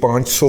500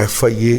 FIA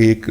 1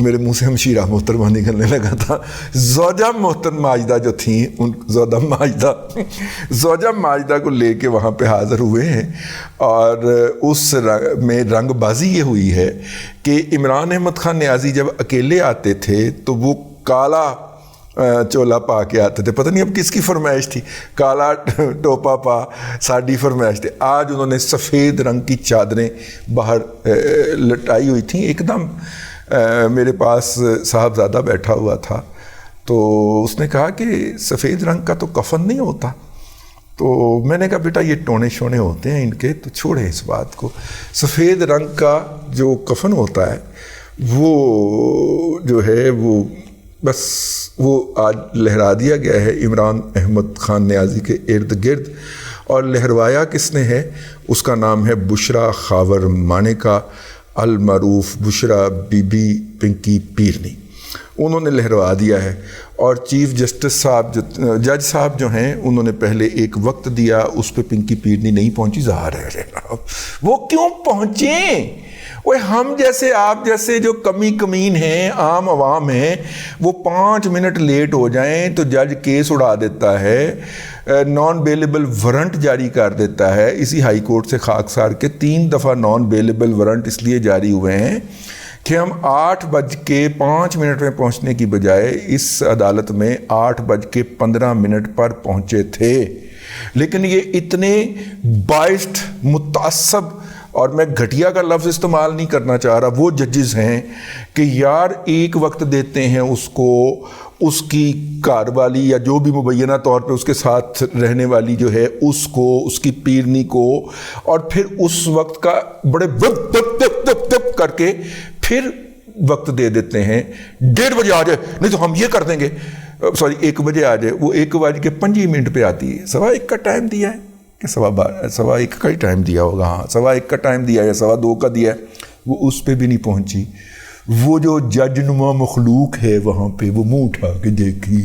میرے منہ سے ہمشیرہ محترمہ نکلنے لگا تھا. زوجہ محترمہ ماجدہ جو تھیں ان زوجہ ماجدہ کو لے کے وہاں پہ حاضر ہوئے ہیں, اور اس میں رنگ بازی یہ ہوئی ہے کہ عمران احمد خان نیازی جب اکیلے آتے تھے تو وہ کالا چولا پا کے آتے تھے. پتہ نہیں اب کس کی فرمائش تھی, کالا ٹوپا پا ساڑی فرمائش تھی. آج انہوں نے سفید رنگ کی چادریں باہر لٹائی ہوئی تھیں. ایک دم میرے پاس صاحبزادہ بیٹھا ہوا تھا تو اس نے کہا کہ سفید رنگ کا تو کفن نہیں ہوتا. تو میں نے کہا بیٹا یہ ٹونے شونے ہوتے ہیں ان کے, تو چھوڑیں اس بات کو. سفید رنگ کا جو کفن ہوتا ہے وہ جو ہے وہ بس وہ آج لہرا دیا گیا ہے عمران احمد خان نیازی کے ارد گرد, اور لہروایا کس نے ہے, اس کا نام ہے بشرا خاور مانیکا المعروف بشرا بی بی پنکی پیرنی. انہوں نے لہروا دیا ہے. اور چیف جسٹس صاحب جو جج صاحب جو ہیں انہوں نے پہلے ایک وقت دیا, اس پہ پنکی پیرنی نہیں پہنچی. ظاہر ہے وہ کیوں پہنچیں, وہ ہم جیسے آپ جیسے جو کمین ہیں عام عوام ہیں, وہ 5 منٹ لیٹ ہو جائیں تو جج کیس اڑا دیتا ہے, نان بیلیبل وارنٹ جاری کر دیتا ہے. اسی ہائی کورٹ سے خاکسار کے 3 دفعہ نان بیلیبل وارنٹ اس لیے جاری ہوئے ہیں کہ ہم 8:05 میں پہنچنے کی بجائے اس عدالت میں 8:15 پر پہنچے تھے. لیکن یہ اتنے بائسڈ متعصب, اور میں گھٹیا کا لفظ استعمال نہیں کرنا چاہ رہا, وہ ججز ہیں کہ یار ایک وقت دیتے ہیں اس کو, اس کی کار والی یا جو بھی مبینہ طور پہ اس کے ساتھ رہنے والی جو ہے اس کو, اس کی پیرنی کو, اور پھر اس وقت کا بڑے دب کر کے پھر وقت دے دیتے ہیں. 1:30 بجے آ جائے, نہیں تو ہم یہ کر دیں گے, سوری 1 بجے آ جائے. وہ 1:25 پہ آتی ہے. 1:15 کا ٹائم دیا ہے کہ 1:15 کا ہی ٹائم دیا ہوگا, ہاں 1:15 کا ٹائم دیا یا 2:15 کا دیا ہے, وہ اس پہ بھی نہیں پہنچی. وہ جو جج نما مخلوق ہے وہاں پہ, وہ منہ اٹھا کے دیکھی,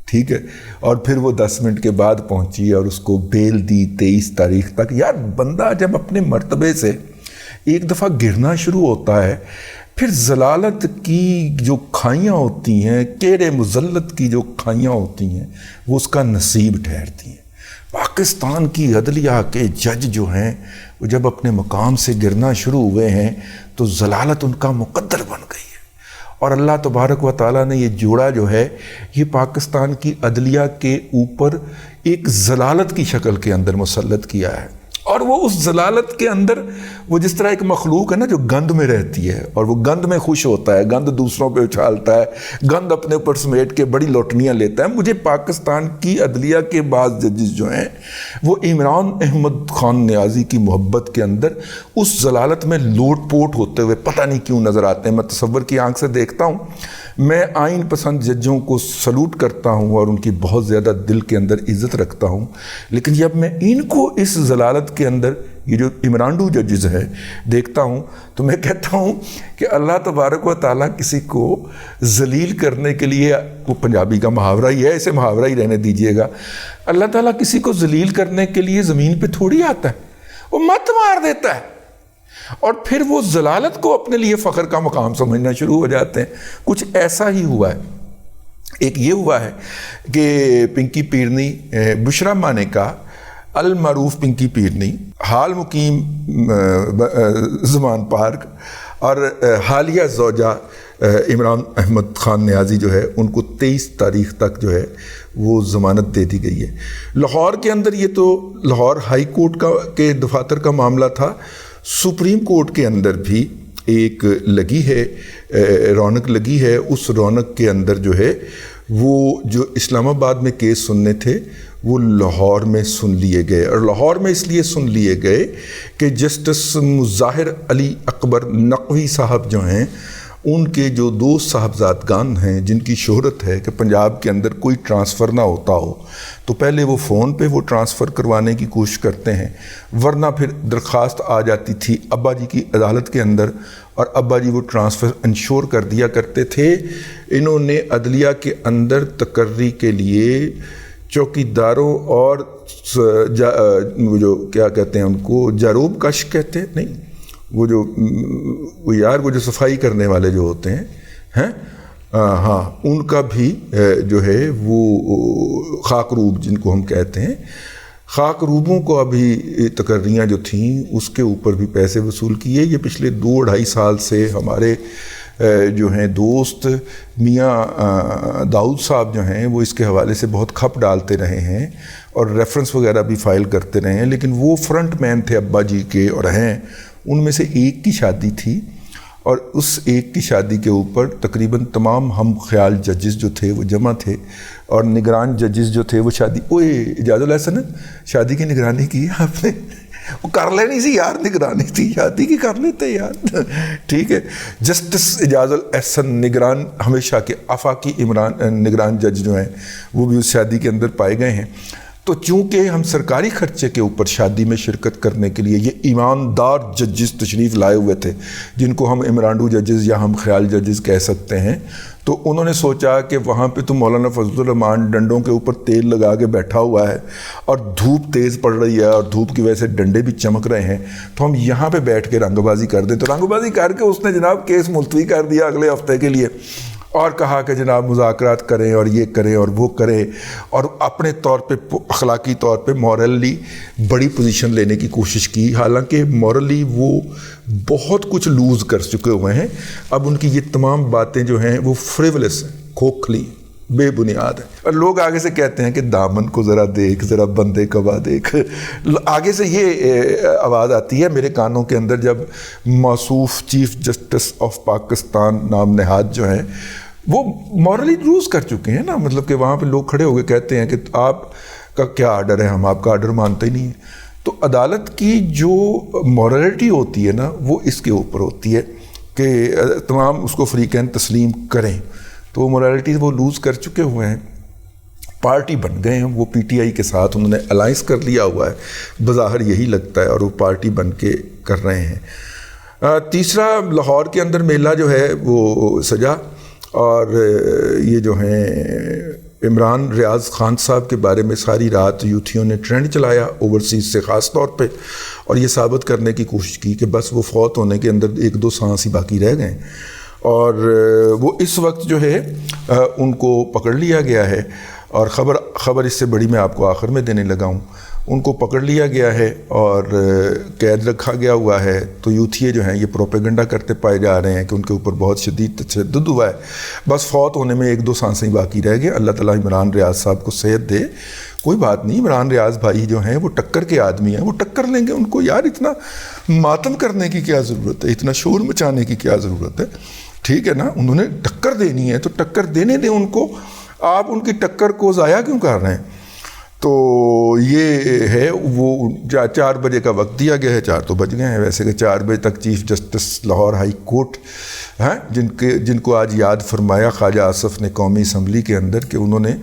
ٹھیک ہے, اور پھر وہ 10 منٹ کے بعد پہنچی اور اس کو بیل دی 23 تاریخ تک. یار بندہ جب اپنے مرتبے سے ایک دفعہ گرنا شروع ہوتا ہے, پھر ضلالت کی جو کھائیاں ہوتی ہیں, کیڑے مذلت کی جو کھائیاں ہوتی ہیں, وہ اس کا نصیب ٹھہرتی ہیں. پاکستان کی عدلیہ کے جج جو ہیں وہ جب اپنے مقام سے گرنا شروع ہوئے ہیں تو ضلالت ان کا مقدر بن گئی ہے. اور اللہ تبارک و تعالیٰ نے یہ جوڑا جو ہے یہ پاکستان کی عدلیہ کے اوپر ایک ضلالت کی شکل کے اندر مسلط کیا ہے. اور وہ اس ضلالت کے اندر وہ جس طرح ایک مخلوق ہے نا جو گند میں رہتی ہے اور وہ گند میں خوش ہوتا ہے, گند دوسروں پہ اچھالتا ہے, گند اپنے اوپر سمیٹ کے بڑی لوٹنیاں لیتا ہے. مجھے پاکستان کی عدلیہ کے بعض ججز جو ہیں وہ عمران احمد خان نیازی کی محبت کے اندر اس ضلالت میں لوٹ پوٹ ہوتے ہوئے پتہ نہیں کیوں نظر آتے ہیں. میں تصور کی آنکھ سے دیکھتا ہوں. میں آئین پسند ججوں کو سلوٹ کرتا ہوں اور ان کی بہت زیادہ دل کے اندر عزت رکھتا ہوں, لیکن جب میں ان کو اس ضلالت کے اندر یہ جو عمرانڈو ججز ہے دیکھتا ہوں تو میں کہتا ہوں کہ اللہ تبارک و تعالیٰ کسی کو ذلیل کرنے کے لیے, وہ پنجابی کا محاورہ ہی ہے, اسے محاورہ ہی رہنے دیجئے گا, اللہ تعالیٰ کسی کو ذلیل کرنے کے لیے زمین پہ تھوڑی آتا ہے, وہ مت مار دیتا ہے اور پھر وہ ضلالت کو اپنے لیے فخر کا مقام سمجھنا شروع ہو جاتے ہیں. کچھ ایسا ہی ہوا ہے. ایک یہ ہوا ہے کہ پنکی پیرنی بشرا مانیکا المعروف پنکی پیرنی حال مقیم زمان پارک اور حالیہ زوجہ عمران احمد خان نیازی جو ہے ان کو 23 تاریخ تک جو ہے وہ ضمانت دے دی گئی ہے. لاہور کے اندر یہ تو لاہور ہائی کورٹ کے دفاتر کا معاملہ تھا. سپریم کورٹ کے اندر بھی ایک لگی ہے رونق لگی ہے. اس رونق کے اندر جو ہے وہ جو اسلام آباد میں کیس سننے تھے وہ لاہور میں سن لیے گئے, اور لاہور میں اس لیے سن لیے گئے کہ جسٹس مظاہر علی اکبر نقوی صاحب جو ہیں ان کے جو 2 صاحبزادگان ہیں جن کی شہرت ہے کہ پنجاب کے اندر کوئی ٹرانسفر نہ ہوتا ہو تو پہلے وہ فون پہ وہ ٹرانسفر کروانے کی کوشش کرتے ہیں, ورنہ پھر درخواست آ جاتی تھی ابا جی کی عدالت کے اندر اور ابا جی وہ ٹرانسفر انشور کر دیا کرتے تھے. انہوں نے عدلیہ کے اندر تقرری کے لیے چوکیداروں اور جو کیا کہتے ہیں ان کو جاروب کش کہتے ہیں, نہیں وہ جو صفائی کرنے والے جو ہوتے ہیں ہاں ان کا بھی جو ہے وہ خاکروب جن کو ہم کہتے ہیں، خاکروبوں کو ابھی تقرریاں جو تھیں اس کے اوپر بھی پیسے وصول کیے۔ یہ پچھلے 2-2.5 سال سے ہمارے جو ہیں دوست میاں داؤد صاحب جو ہیں وہ اس کے حوالے سے بہت کھپ ڈالتے رہے ہیں اور ریفرنس وغیرہ بھی فائل کرتے رہے ہیں، لیکن وہ فرنٹ مین تھے ابا جی کے اور ہیں، ان میں سے ایک کی شادی تھی اور اس ایک کی شادی کے اوپر تقریباً تمام ہم خیال ججز جو تھے وہ جمع تھے اور نگران ججز جو تھے وہ اجاز الحسن شادی کی نگرانی کی آپ نے؟ وہ کر لینی سی یار، نگرانی تھی شادی کی، کر لیتے یار، ٹھیک ہے۔ جسٹس اجاز الاحسن نگران ہمیشہ کے آفاقی نگران جج جو ہیں وہ بھی اس شادی کے اندر پائے گئے ہیں۔ تو چونکہ ہم سرکاری خرچے کے اوپر شادی میں شرکت کرنے کے لیے یہ ایماندار ججز تشریف لائے ہوئے تھے جن کو ہم عمرانڈو ججز یا ہم خیال ججز کہہ سکتے ہیں، تو انہوں نے سوچا کہ وہاں پہ تو مولانا فضل الرحمان ڈنڈوں کے اوپر تیل لگا کے بیٹھا ہوا ہے اور دھوپ تیز پڑ رہی ہے اور دھوپ کی وجہ سے ڈنڈے بھی چمک رہے ہیں، تو ہم یہاں پہ بیٹھ کے رنگ بازی کر دیں۔ تو رنگ بازی کر کے اس نے جناب کیس ملتوی کر دیا اگلے ہفتے کے لیے اور کہا کہ جناب مذاکرات کریں اور یہ کریں اور وہ کریں، اور اپنے طور پہ اخلاقی طور پہ مورلی بڑی پوزیشن لینے کی کوشش کی، حالانکہ مورلی وہ بہت کچھ لوز کر چکے ہوئے ہیں۔ اب ان کی یہ تمام باتیں جو ہیں وہ فریولس ہیں، کھوکھلی، بے بنیاد ہے، اور لوگ آگے سے کہتے ہیں کہ دامن کو ذرا دیکھ، ذرا بندے کبا دیکھ، آگے سے یہ آواز آتی ہے میرے کانوں کے اندر جب موصوف چیف جسٹس آف پاکستان نام نہاد جو ہیں وہ مورلی لوز کر چکے ہیں نا، مطلب کہ وہاں پہ لوگ کھڑے ہو کے کہتے ہیں کہ آپ کا کیا آرڈر ہے، ہم آپ کا آرڈر مانتے ہی نہیں ہیں۔ تو عدالت کی جو مورلٹی ہوتی ہے نا وہ اس کے اوپر ہوتی ہے کہ تمام اس کو فریقین تسلیم کریں، تو وہ مورالٹی وہ لوز کر چکے ہوئے ہیں، پارٹی بن گئے ہیں، وہ پی ٹی آئی کے ساتھ انہوں نے الائنس کر لیا ہوا ہے، بظاہر یہی لگتا ہے، اور وہ پارٹی بن کے کر رہے ہیں۔ تیسرا، لاہور کے اندر میلہ جو ہے وہ سجا، اور یہ جو ہیں عمران ریاض خان صاحب کے بارے میں ساری رات یوتھیوں نے ٹرینڈ چلایا اوورسیز سے خاص طور پہ، اور یہ ثابت کرنے کی کوشش کی کہ بس وہ فوت ہونے کے اندر 1-2 سانس ہی باقی رہ گئے، اور وہ اس وقت جو ہے ان کو پکڑ لیا گیا ہے، اور خبر اس سے بڑی میں آپ کو آخر میں دینے لگا ہوں، ان کو پکڑ لیا گیا ہے اور قید رکھا گیا ہوا ہے۔ تو یوتھیے جو ہیں یہ پروپیگنڈا کرتے پائے جا رہے ہیں کہ ان کے اوپر بہت شدید تشدد ہوا ہے، بس فوت ہونے میں 1-2 سانسیں ہی باقی رہ گئے۔ اللہ تعالیٰ عمران ریاض صاحب کو صحت دے، کوئی بات نہیں، عمران ریاض بھائی جو ہیں وہ ٹکر کے آدمی ہیں، وہ ٹکر لیں گے، ان کو یار اتنا ماتم کرنے کی کیا ضرورت ہے، اتنا شور مچانے کی کیا ضرورت ہے، ٹھیک ہے نا، انہوں نے ٹکر دینی ہے تو ٹکر دینے دیں ان کو، آپ ان کی ٹکر کو ضائع کیوں کر رہے ہیں؟ تو یہ ہے، وہ 4 بجے کا وقت دیا گیا ہے، 4 تو بج گئے ہیں ویسے کہ 4 بجے تک chief justice Lahore high court ہیں جن کو آج یاد فرمایا خواجہ آصف نے قومی اسمبلی کے اندر کہ انہوں نے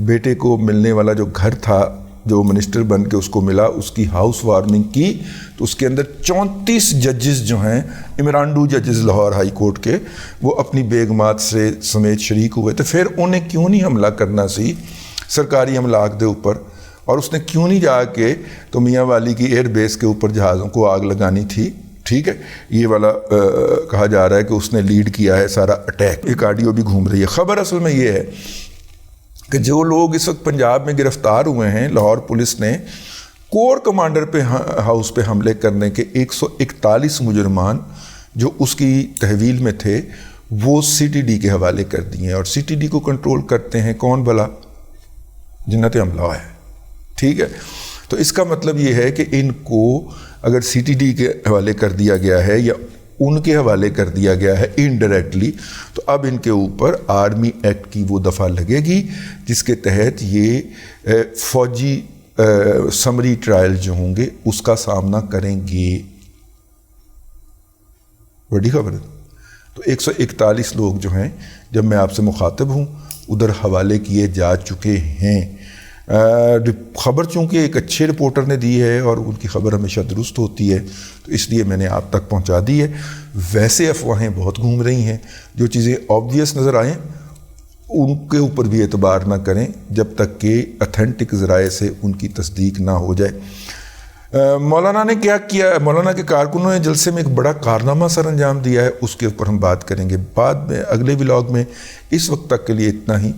بیٹے کو ملنے والا جو گھر تھا جو منسٹر بن کے اس کو ملا، اس کی ہاؤس وارمنگ کی، تو اس کے اندر 34 ججز جو ہیں عمرانڈو ججز لاہور ہائی کورٹ کے، وہ اپنی بیگمات سے سمیت شریک ہوئے تھے۔ پھر انہیں کیوں نہیں حملہ کرنا سی سرکاری املاک دے اوپر، اور اس نے کیوں نہیں جا کے تو میاں والی کی ایئر بیس کے اوپر جہازوں کو آگ لگانی تھی، ٹھیک ہے، یہ والا کہا جا رہا ہے کہ اس نے لیڈ کیا ہے سارا اٹیک۔ ایک آڈیو بھی گھوم رہی ہے۔ خبر اصل میں یہ ہے کہ جو لوگ اس وقت پنجاب میں گرفتار ہوئے ہیں، لاہور پولیس نے کور کمانڈر پہ ہاؤس پہ حملے کرنے کے 141 مجرمان جو اس کی تحویل میں تھے وہ سی ٹی ڈی کے حوالے کر دیے ہیں، اور سی ٹی ڈی کو کنٹرول کرتے ہیں کون بھلا؟ جنت املا ہے، ٹھیک ہے۔ تو اس کا مطلب یہ ہے کہ ان کو اگر سی ٹی ڈی کے حوالے کر دیا گیا ہے یا ان کے حوالے کر دیا گیا ہے انڈائریکٹلی، تو اب ان کے اوپر آرمی ایکٹ کی وہ دفعہ لگے گی جس کے تحت یہ فوجی سمری ٹرائل جو ہوں گے اس کا سامنا کریں گے۔ بڑی خبر ہے۔ تو 141 لوگ جو ہیں جب میں آپ سے مخاطب ہوں ادھر حوالے کیے جا چکے ہیں۔ خبر چونکہ ایک اچھے رپورٹر نے دی ہے اور ان کی خبر ہمیشہ درست ہوتی ہے تو اس لیے میں نے آپ تک پہنچا دی ہے۔ ویسے افواہیں بہت گھوم رہی ہیں، جو چیزیں آبویس نظر آئیں ان کے اوپر بھی اعتبار نہ کریں جب تک کہ اتھینٹک ذرائع سے ان کی تصدیق نہ ہو جائے۔ مولانا نے کیا کیا؟ مولانا کے کارکنوں نے جلسے میں ایک بڑا کارنامہ سر انجام دیا ہے، اس کے اوپر ہم بات کریں گے بعد میں اگلے ولاگ میں۔ اس وقت تک کے لیے اتنا ہی،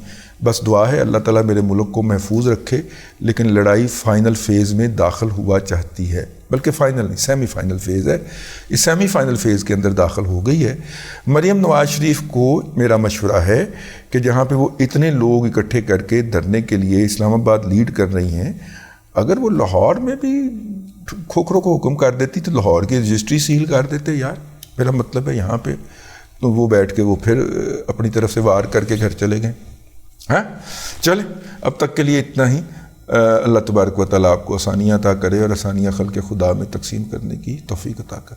بس دعا ہے اللہ تعالیٰ میرے ملک کو محفوظ رکھے، لیکن لڑائی فائنل فیز میں داخل ہوا چاہتی ہے، بلکہ فائنل نہیں، سیمی فائنل فیز ہے، اس سیمی فائنل فیز کے اندر داخل ہو گئی ہے۔ مریم نواز شریف کو میرا مشورہ ہے کہ جہاں پہ وہ اتنے لوگ اکٹھے کر کے دھرنے کے لیے اسلام آباد لیڈ کر رہی ہیں، اگر وہ لاہور میں بھی کھوکھروں کو حکم کر دیتی تو لاہور کی رجسٹری سیل کر دیتے یار، میرا مطلب ہے یہاں پہ تو وہ بیٹھ کے وہ پھر اپنی طرف سے وار کر کے گھر چلے گئے۔ ہاں چلیں، اب تک کے لیے اتنا ہی۔ اللہ تبارک و تعالیٰ آپ کو آسانیاں عطا کرے اور آسانیاں خلق خدا میں تقسیم کرنے کی توفیق عطا کرے۔